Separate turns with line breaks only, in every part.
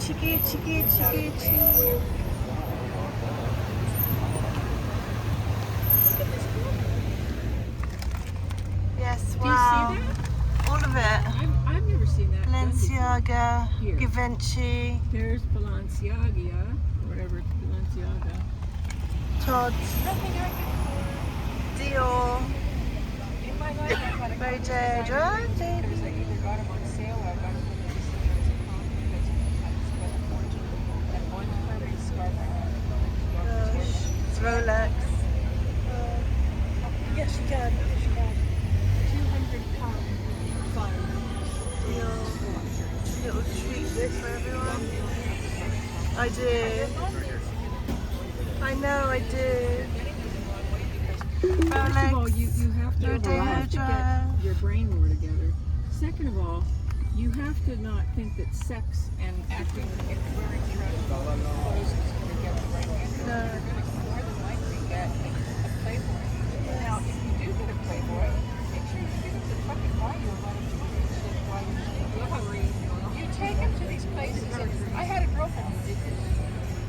Gucci, Gucci, Gucci, Gucci. Yes, wow.
Do you see that?
All of it.
I've never seen that.
Balenciaga,
Here.
Givenchy,
There's Balenciaga, whatever it's Balenciaga.
Tod's, Dior,
In my life, I've had a couple
Rodeo,
because I
baby.
either got them on sale or I got them in the decisions because I spent a fortune. And one permanent scarf I got.
Gosh, it's Rolex.
Yes, you can. Yes, you can. 200-pound fine.
Dior. Little treat for everyone. I do. I know I do.
First of all, you have to
Rodeo
get
drive.
your brain more together. Second of all, you have to not think that sex and acting
If wearing clothes is going to get the right answer,
No.
you're going to more than likely get a Playboy. Now, if you do get a Playboy, make sure you give him to fucking buy you a lot of jewelry and shit while you're You take him to these places. And I had a girlfriend who did this.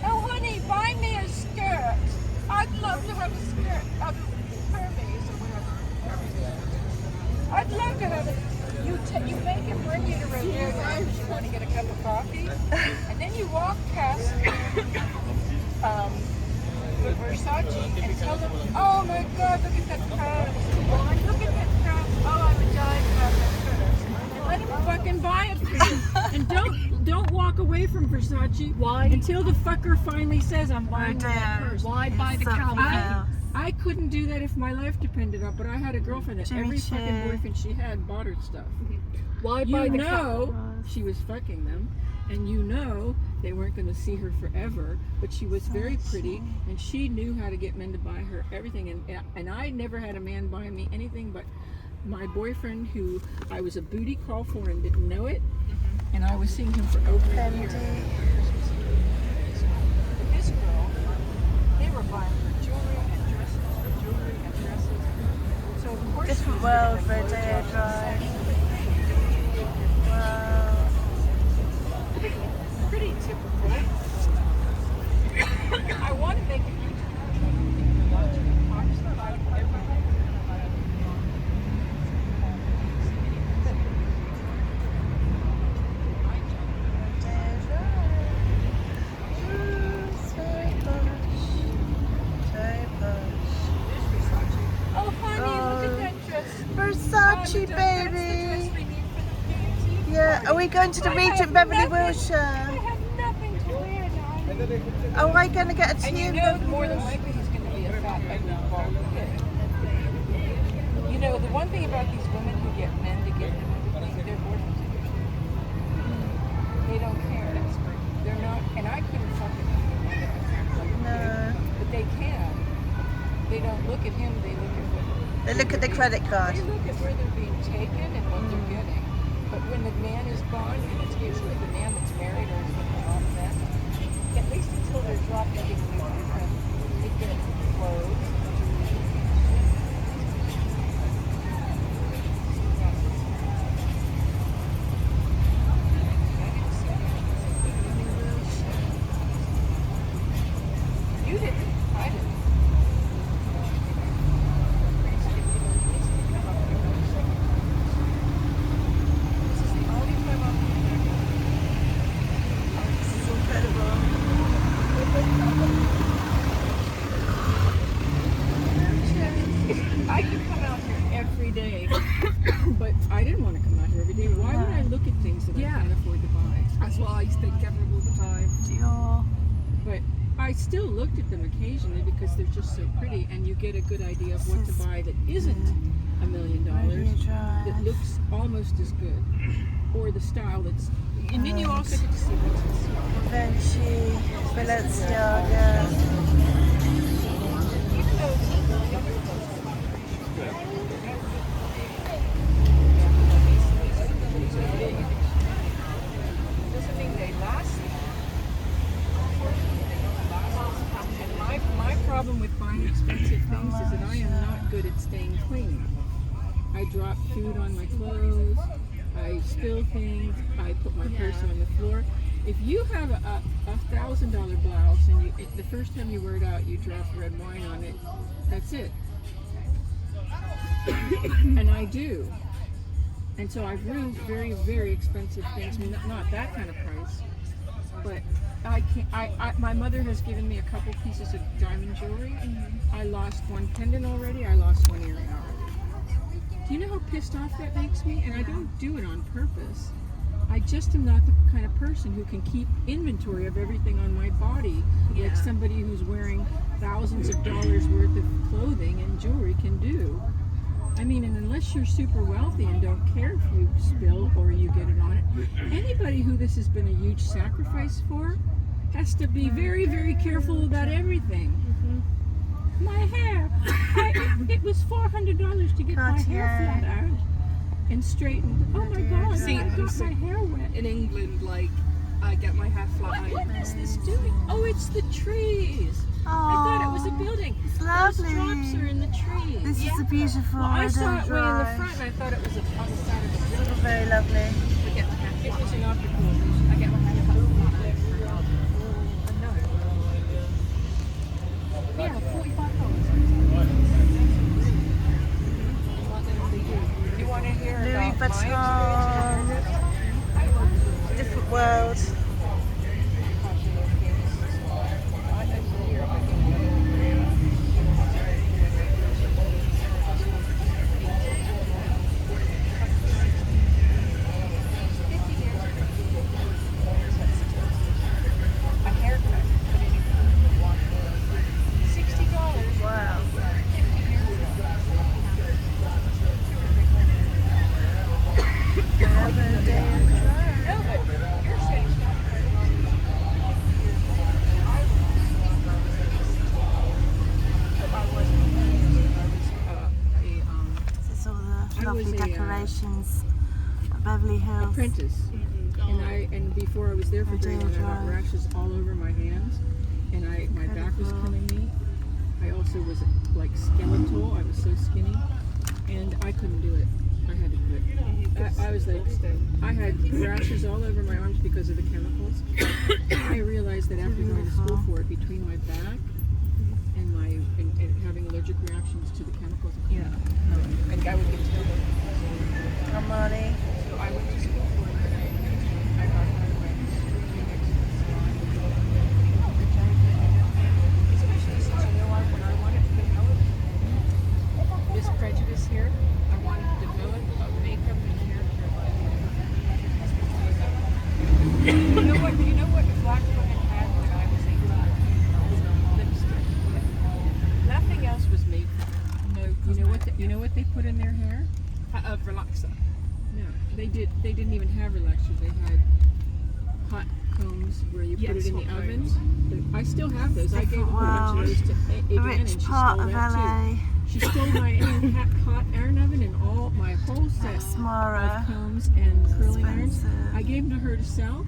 Oh, honey, buy me a skirt. I'd love to have a skirt. Hermes or whatever. I'd love to have it. You make him bring you to Rodeo because you want to get a cup of coffee, and then you walk past Versace and tell them, oh my God, look at that crown. Look at that crown. Oh, I would die to have that skirt. And let him fucking buy it for you.
and don't walk away from Versace.
Why?
Until the fucker finally says, I'm buying that
Rodeo.
purse.
Why buy the
Something
cowboy?
else.
I couldn't do that if my life depended on it, but I had a girlfriend that
Jimmy
every fucking
Choo.
boyfriend she had bought her stuff.
Why
You
buy the
know
cow-
she was fucking them, and you know they weren't going to see her forever, but she was very pretty, and she knew how to get men to buy her everything, and I never had a man buy me anything but my boyfriend, who I was a booty call for and didn't know it, and I was seeing him for over a year.
Fendi.
But this girl, they were buying her jewelry and dresses. So of course
Different
she's
world,
gonna go
Rodeo
to
Drive.
Versace.
Wow.
Pretty typical. I want to make a huge commercial. Watching the parks like everyone.
Rodeo Drive. Ooh, it's very posh. Very posh.
Oh, honey, look at that dress.
Versace,
That's the dress
baby.
we need for the fancy
Yeah,
party.
are we going to the
I
Regent
have
Beverly
nothing-
Wilshire?
I have nothing to wear, darling.
Are we going to get a
And
tea
you
in
know,
Beverly
more than
Wilshire?
likely he's going to be a fat, ugly, bald kid. You know, the one thing about these women who get men to give them everything, they're boyfriends. They don't care. They're not, and I couldn't fucking
No.
but they can. They don't look at him, they look at what
They look at the credit card.
they look at where they're being taken and what they're getting. But when the man is gone, and it's usually the man that's married or is with a lot of men, at least until they're dropped and getting new boyfriend, they get clothes. You didn't. I didn't. This is the only time I'm
This is incredible.
I could come out here every day.
But I didn't want to come out here every day. Why would I look at things that I can't afford to buy?
That's why I think everyone all the time.
Dior.
But I still looked at them occasionally because they're just so pretty, and you get a good idea of what to buy that isn't $1 million,
Rodeo Drive.
that looks almost as good, or the style that's. And then you also get to see what's in stock.
Givenchy, Balenciaga.
Even though the other doesn't mean they last.
And my problem with buying expensive things is that I am not good at staying clean. I drop food on my clothes, I spill things, I put my purse on the floor, If you have a $1,000 blouse and the first time you wear it out, you drop red wine on it, that's it. And I do. And so I've ruined very, very expensive things. I mean, not that kind of price, but I can't. My mother has given me a couple pieces of diamond jewelry. I lost one pendant already. I lost one earring already. Do you know how pissed off that makes me? And I don't do it on purpose. I just am not the kind of person who can keep inventory of everything on my body like somebody who's wearing thousands of dollars worth of clothing and jewelry can do. I mean, and unless you're super wealthy and don't care if you spill or you get it on it, anybody who this has been a huge sacrifice for has to be very, very careful about everything. My hair, it was $400 to get my hair flat out and straightened. Oh my God,
See,
I got my hair wet.
In England, like, I get my hair flat
What
out.
is this doing? Oh, it's the trees. I thought it was a building.
It's
Those
lovely.
drops are in the trees.
This is a beautiful
Well, I saw
Rodeo
it way in the
Drive.
front and I thought it was on the side of the building.
Very lovely.
I get my hair
It
flat
was
out.
an optical illusion.
I get my hair flat out.
Yeah, $45.
You want to hear
Louis
about my
Vuitton. Different world.
a haircut? $60.
Wow.
No, but you're saying stop
This is all the
I was
lovely
a,
decorations at Beverly Hills.
apprentice. And before I was there for very
Rodeo
long, I got
Drive.
rashes all over my hands, and my back was killing me. I also was like skeletal. I was so skinny, and I couldn't do it. I had to quit. I was like, I had rashes all over my arms because of the chemicals. I realized that after going to school for it, between my back and my and having allergic reactions to the chemicals.
Yeah. And I would get to
Come on, eh?
So I went to school for it. I got especially since you know when I wanted to develop this prejudice here, I wanted to develop a makeup and character. You know what black women had when I was 18? Lipstick.
Nothing else was made. No, you know what they put in their hair?
A relaxer.
No, they didn't even have relaxers. They had hot combs where you put
Yes,
it in the
hot
oven.
combs.
I still have those. I gave a whole bunch of those to
The
Adrienne, and
rich
she
part
stole
of
that
LA.
too. She stole my hot iron oven and all my whole set of
Smara.
combs and curling irons.
Expensive.
I gave them to her to sell.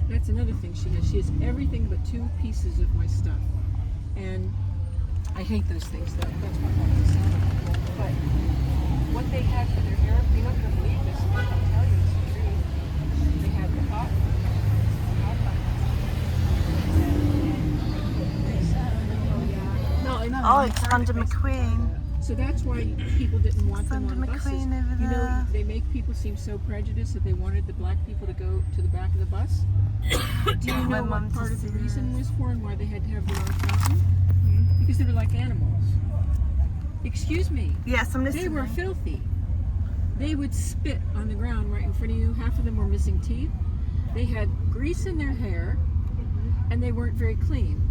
That's another thing she has. She has everything but 2 pieces of my stuff, and I hate those things though.
That's why I wanted to sell them. But what they had for their hair, you're not going to believe this, but I'll tell you it's the truth. They had the hot
Oh, it's under McQueen.
So that's why people didn't want them
Thunder
on buses.
McQueen over
You know,
there.
they make people seem so prejudiced that they wanted the black people to go to the back of the bus. Do you
My
know
mum
what part of
just
the
did
reason
it.
was for and why they had to have their own fountain? Because they were like animals. Excuse me.
Yes, I'm
They
listening.
were filthy. They would spit on the ground right in front of you. Half of them were missing teeth. They had grease in their hair, and they weren't very clean.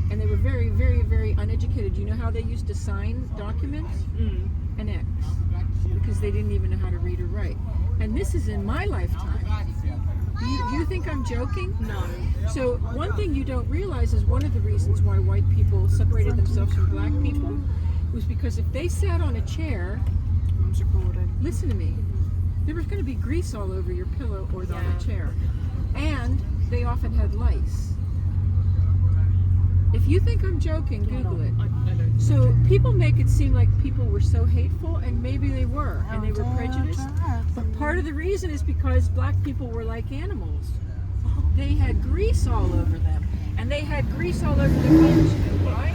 And they were very, very, very uneducated. You know how they used to sign documents? An X. Because they didn't even know how to read or write. And this is in my lifetime. Do you think I'm joking?
No.
So one thing you don't realize is one of the reasons why white people separated themselves from black people was because if they sat on a chair,
Mom's recording.
listen to me, there was going to be grease all over your pillow or on the chair. And they often had lice. If you think I'm joking, Google it.
I don't.
So people make it seem like people were so hateful, and maybe they were, and they were prejudiced. But part of the reason is because black people were like animals. they had grease all over them, and they had grease all over their men too.
Why?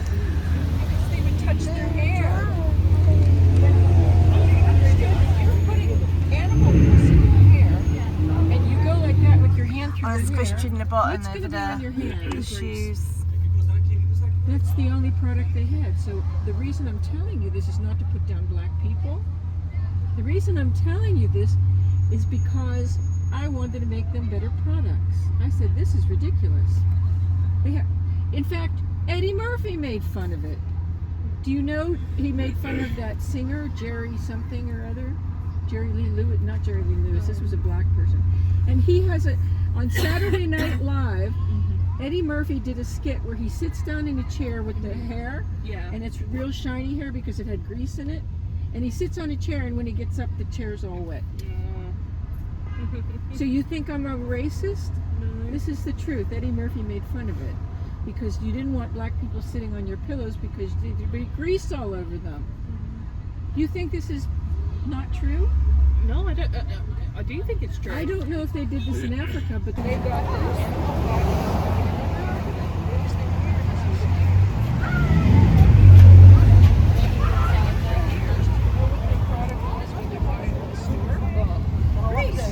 Because they would touch their hair. You're putting animal grease in your hair,
And you go like that with your hand through
Oh,
your
there's
hair.
Christian Le Bottom
What's
over
going to be
there.
on your hair?
The shoes.
That's the only product they had. So the reason I'm telling you this is not to put down black people. The reason I'm telling you this is because I wanted to make them better products. I said, this is ridiculous. In fact, Eddie Murphy made fun of it. Do you know he made fun of that singer, Jerry something or other? Jerry Lee Lewis, not Jerry Lee Lewis, this was a black person. And he has on Saturday Night Live, Eddie Murphy did a skit where he sits down in a chair with the hair,
Yeah.
and it's real shiny hair because it had grease in it. And he sits on a chair, and when he gets up, the chair's all wet. So you think I'm a racist?
No.
This is the truth. Eddie Murphy made fun of it because you didn't want black people sitting on your pillows because there'd be grease all over them. You think this is not true?
No, I don't. I do think it's true.
I don't know if they did this in Africa, but
they got the animal